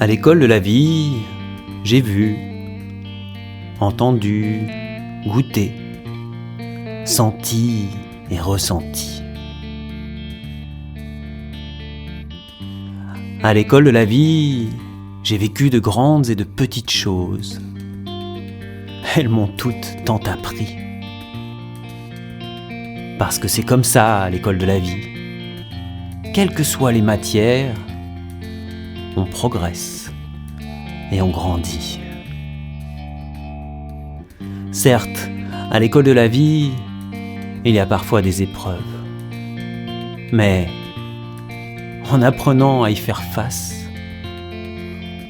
À l'école de la vie, j'ai vu, entendu, goûté, senti et ressenti. À l'école de la vie, j'ai vécu de grandes et de petites choses. Elles m'ont toutes tant appris. Parce que c'est comme ça à l'école de la vie. Quelles que soient les matières, on progresse et on grandit. Certes, à l'école de la vie, il y a parfois des épreuves. Mais en apprenant à y faire face,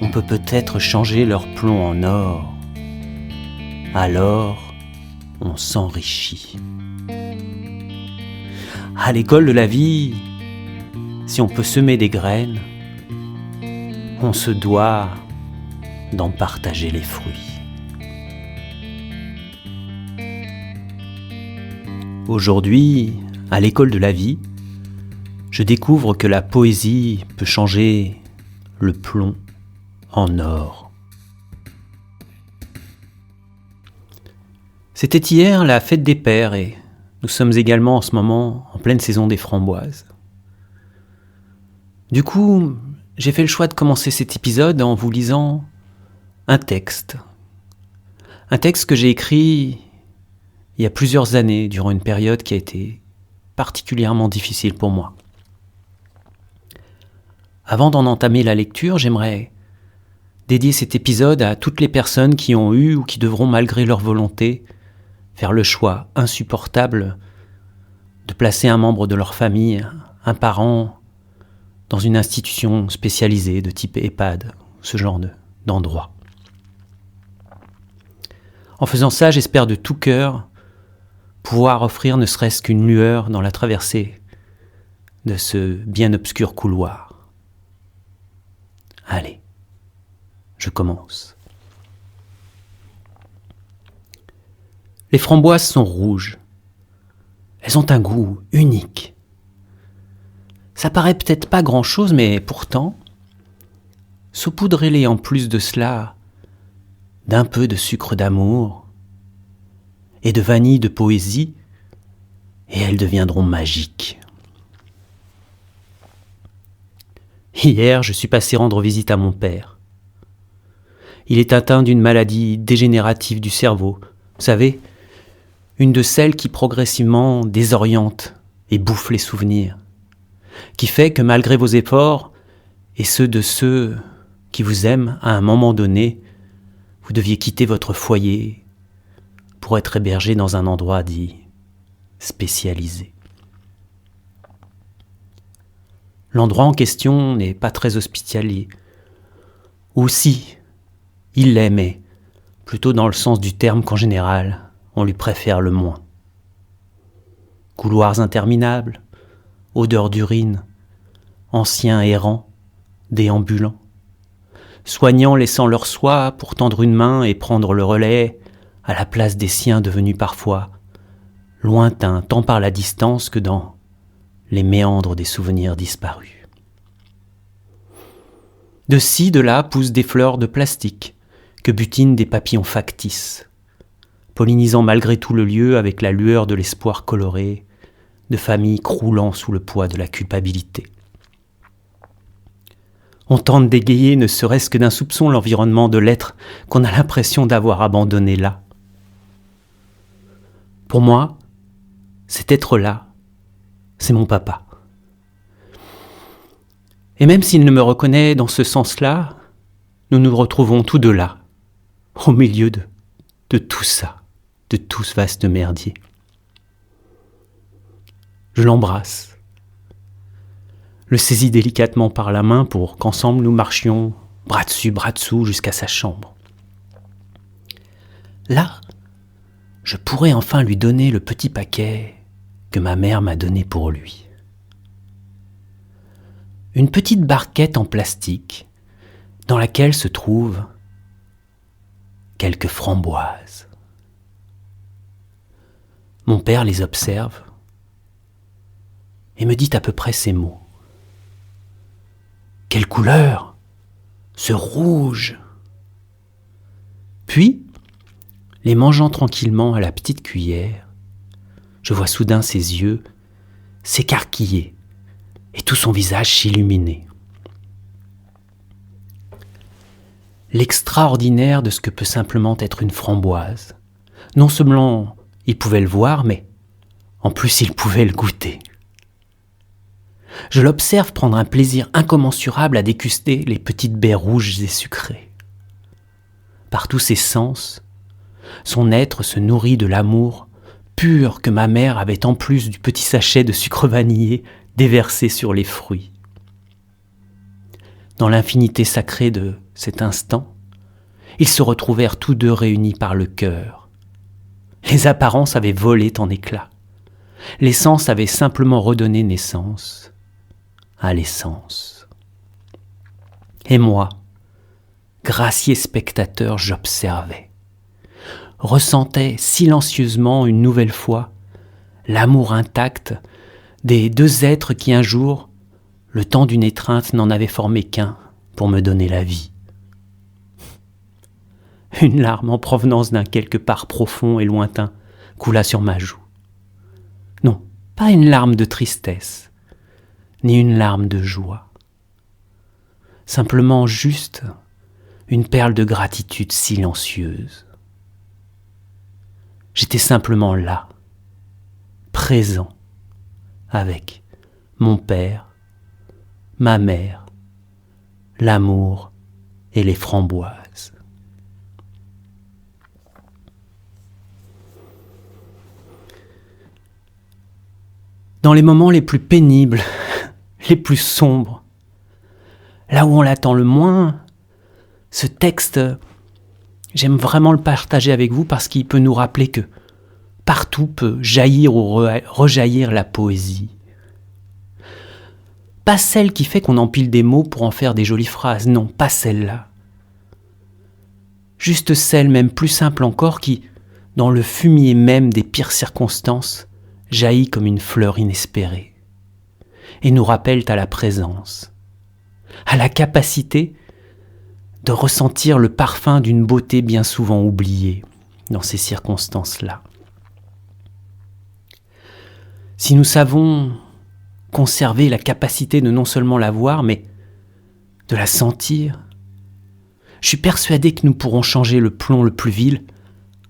on peut peut-être changer leur plomb en or. Alors, on s'enrichit. À l'école de la vie, si on peut semer des graines, on se doit d'en partager les fruits. Aujourd'hui, à l'école de la vie, je découvre que la poésie peut changer le plomb en or. C'était hier la fête des pères et nous sommes également en ce moment en pleine saison des framboises. Du coup, j'ai fait le choix de commencer cet épisode en vous lisant un texte. Un texte que j'ai écrit il y a plusieurs années, durant une période qui a été particulièrement difficile pour moi. Avant d'en entamer la lecture, j'aimerais dédier cet épisode à toutes les personnes qui ont eu ou qui devront, malgré leur volonté, faire le choix insupportable de placer un membre de leur famille, un parent, dans une institution spécialisée de type EHPAD, ce genre d'endroit. En faisant ça, j'espère de tout cœur pouvoir offrir ne serait-ce qu'une lueur dans la traversée de ce bien obscur couloir. Allez, je commence. Les framboises sont rouges. Elles ont un goût unique. Ça paraît peut-être pas grand-chose, mais pourtant, saupoudrez-les en plus de cela d'un peu de sucre d'amour et de vanille de poésie, et elles deviendront magiques. Hier, je suis passé rendre visite à mon père. Il est atteint d'une maladie dégénérative du cerveau. Vous savez, une de celles qui progressivement désoriente et bouffe les souvenirs, qui fait que malgré vos efforts et ceux de ceux qui vous aiment, à un moment donné, vous deviez quitter votre foyer pour être hébergé dans un endroit dit spécialisé. L'endroit en question n'est pas très hospitalier. Ou si, il l'est, mais plutôt dans le sens du terme qu'en général, on lui préfère le moins. Couloirs interminables, odeur d'urine, anciens errants, déambulants, soignants laissant leur soie pour tendre une main et prendre le relais à la place des siens devenus parfois lointains tant par la distance que dans les méandres des souvenirs disparus. De ci, de là poussent des fleurs de plastique que butinent des papillons factices, pollinisant malgré tout le lieu avec la lueur de l'espoir coloré de familles croulant sous le poids de la culpabilité. On tente d'égayer ne serait-ce que d'un soupçon l'environnement de l'être qu'on a l'impression d'avoir abandonné là. Pour moi, cet être-là, c'est mon papa. Et même s'il ne me reconnaît dans ce sens-là, nous nous retrouvons tous deux là, au milieu de tout ça, de tout ce vaste merdier. Je l'embrasse, le saisis délicatement par la main pour qu'ensemble nous marchions bras dessus, bras dessous jusqu'à sa chambre. Là, je pourrais enfin lui donner le petit paquet que ma mère m'a donné pour lui. Une petite barquette en plastique dans laquelle se trouvent quelques framboises. Mon père les observe et me dit à peu près ces mots. « Quelle couleur ! ce rouge. Puis, les mangeant tranquillement à la petite cuillère, je vois soudain ses yeux s'écarquiller et tout son visage s'illuminer. L'extraordinaire de ce que peut simplement être une framboise. Non seulement il pouvait le voir, mais en plus il pouvait le goûter. Je l'observe prendre un plaisir incommensurable à déguster les petites baies rouges et sucrées. Par tous ses sens, son être se nourrit de l'amour pur que ma mère avait en plus du petit sachet de sucre vanillé déversé sur les fruits. Dans l'infinité sacrée de cet instant, ils se retrouvèrent tous deux réunis par le cœur. Les apparences avaient volé en éclats. L'essence avait simplement redonné naissance à l'essence. Et moi, gracié spectateur, j'observais, ressentais silencieusement une nouvelle fois l'amour intact des deux êtres qui un jour, le temps d'une étreinte, n'en avaient formé qu'un pour me donner la vie. Une larme en provenance d'un quelque part profond et lointain coula sur ma joue. Non, pas une larme de tristesse, ni une larme de joie. Simplement juste une perle de gratitude silencieuse. J'étais simplement là, présent, avec mon père, ma mère, l'amour et les framboises. Dans les moments les plus pénibles, les plus sombres, là où on l'attend le moins, ce texte, j'aime vraiment le partager avec vous parce qu'il peut nous rappeler que partout peut jaillir ou rejaillir la poésie. Pas celle qui fait qu'on empile des mots pour en faire des jolies phrases, non, pas celle-là. Juste celle, même plus simple encore, qui, dans le fumier même des pires circonstances, jaillit comme une fleur inespérée et nous rappelle à la présence, à la capacité de ressentir le parfum d'une beauté bien souvent oubliée dans ces circonstances-là. Si nous savons conserver la capacité de non seulement la voir, mais de la sentir, je suis persuadé que nous pourrons changer le plomb le plus vil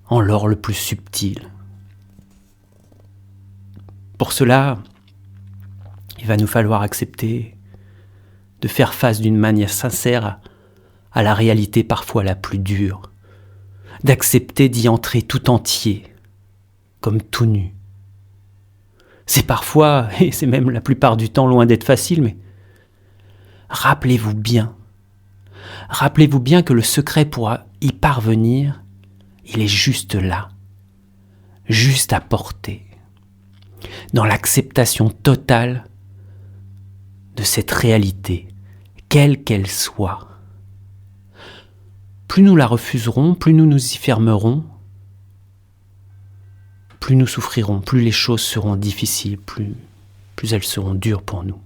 en l'or le plus subtil. Pour cela, il va nous falloir accepter de faire face d'une manière sincère à la réalité parfois la plus dure, d'accepter d'y entrer tout entier, comme tout nu. C'est parfois, et c'est même la plupart du temps loin d'être facile, mais rappelez-vous bien que le secret pour y parvenir, il est juste là, juste à portée. Dans l'acceptation totale de cette réalité, quelle qu'elle soit. Plus nous la refuserons, plus nous nous y fermerons, plus nous souffrirons, plus les choses seront difficiles, plus elles seront dures pour nous.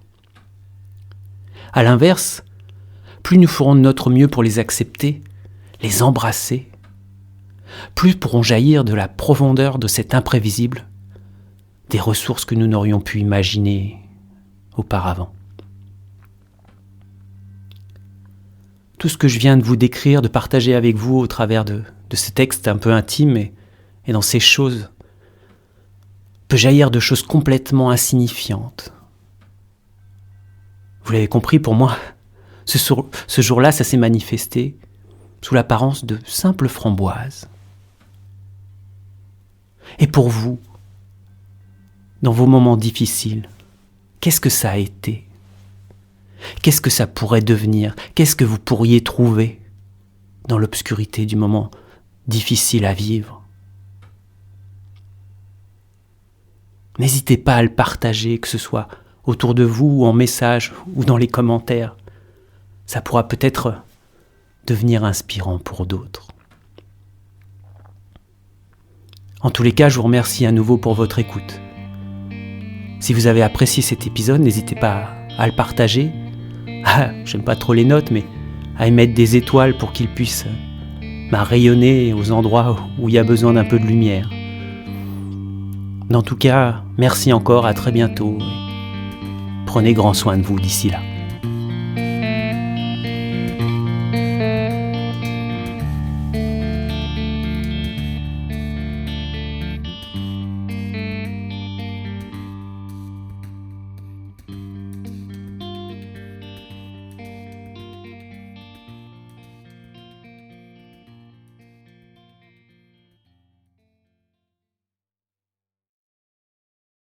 À l'inverse, plus nous ferons de notre mieux pour les accepter, les embrasser, plus pourront jaillir de la profondeur de cet imprévisible des ressources que nous n'aurions pu imaginer auparavant. Tout ce que je viens de vous décrire, de partager avec vous au travers de ces textes un peu intimes et dans ces choses, peut jaillir de choses complètement insignifiantes. Vous l'avez compris, pour moi, ce jour-là, ça s'est manifesté sous l'apparence de simples framboises. Et pour vous, dans vos moments difficiles, qu'est-ce que ça a été ? Qu'est-ce que ça pourrait devenir ? Qu'est-ce que vous pourriez trouver dans l'obscurité du moment difficile à vivre ? N'hésitez pas à le partager, que ce soit autour de vous ou en message ou dans les commentaires. Ça pourra peut-être devenir inspirant pour d'autres. En tous les cas, je vous remercie à nouveau pour votre écoute. Si vous avez apprécié cet épisode, n'hésitez pas à le partager. J'aime pas trop les notes, mais à émettre des étoiles pour qu'ils puissent rayonner aux endroits où il y a besoin d'un peu de lumière. En tout cas, merci encore, à très bientôt. Prenez grand soin de vous d'ici là.